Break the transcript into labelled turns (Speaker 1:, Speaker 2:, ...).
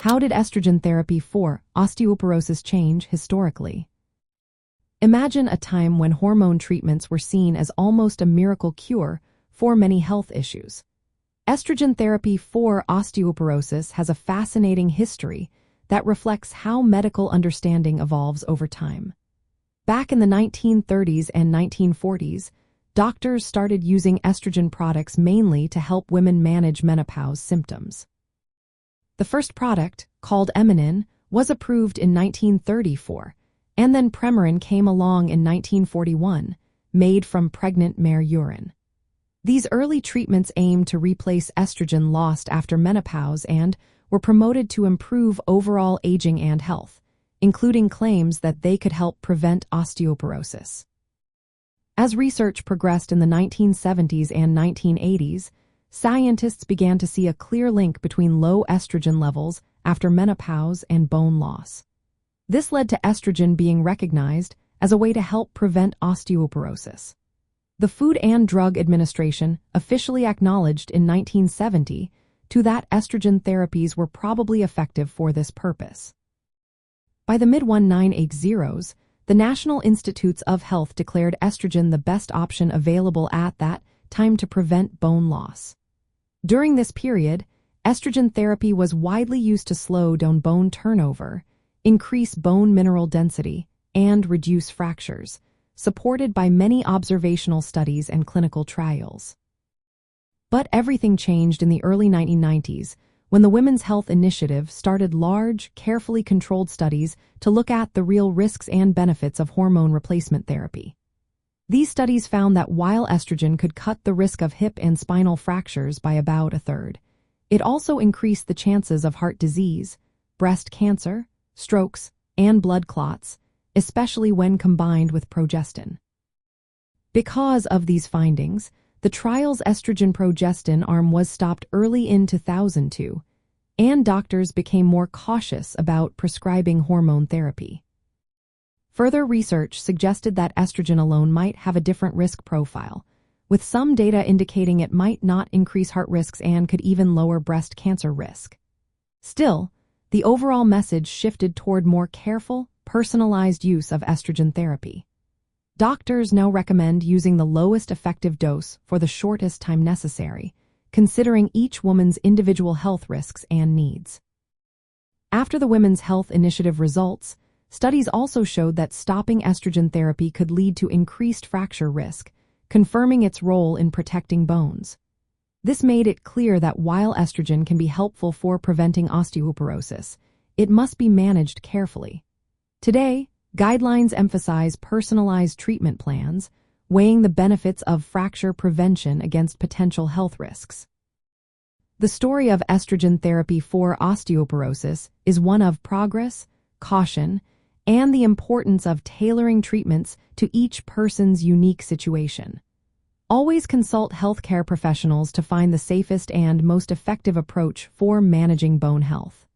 Speaker 1: How did estrogen therapy for osteoporosis change historically? Imagine a time when hormone treatments were seen as almost a miracle cure for many health issues. Estrogen therapy for osteoporosis has a fascinating history that reflects how medical understanding evolves over time. Back in the 1930s and 1940s, doctors started using estrogen products mainly to help women manage menopause symptoms. The first product, called Emmenin, was approved in 1934, and then Premarin came along in 1941, made from pregnant mare urine. These early treatments aimed to replace estrogen lost after menopause and were promoted to improve overall aging and health, including claims that they could help prevent osteoporosis. As research progressed in the 1970s and 1980s, scientists began to see a clear link between low estrogen levels after menopause and bone loss. This led to estrogen being recognized as a way to help prevent osteoporosis. The Food and Drug Administration officially acknowledged in 1970 that estrogen therapies were probably effective for this purpose. By the mid-1980s, the National Institutes of Health declared estrogen the best option available at that time to prevent bone loss. During this period, estrogen therapy was widely used to slow down bone turnover, increase bone mineral density, and reduce fractures, supported by many observational studies and clinical trials. But everything changed in the early 1990s when the Women's Health Initiative started large, carefully controlled studies to look at the real risks and benefits of hormone replacement therapy. These studies found that while estrogen could cut the risk of hip and spinal fractures by about a third, it also increased the chances of heart disease, breast cancer, strokes, and blood clots, especially when combined with progestin. Because of these findings, the trial's estrogen-progestin arm was stopped early in 2002, and doctors became more cautious about prescribing hormone therapy. Further research suggested that estrogen alone might have a different risk profile, with some data indicating it might not increase heart risks and could even lower breast cancer risk. Still, the overall message shifted toward more careful, personalized use of estrogen therapy. Doctors now recommend using the lowest effective dose for the shortest time necessary, considering each woman's individual health risks and needs. After the Women's Health Initiative results, studies also showed that stopping estrogen therapy could lead to increased fracture risk, confirming its role in protecting bones. This made it clear that while estrogen can be helpful for preventing osteoporosis, it must be managed carefully. Today, guidelines emphasize personalized treatment plans, weighing the benefits of fracture prevention against potential health risks. The story of estrogen therapy for osteoporosis is one of progress, caution, and the importance of tailoring treatments to each person's unique situation. Always consult healthcare professionals to find the safest and most effective approach for managing bone health.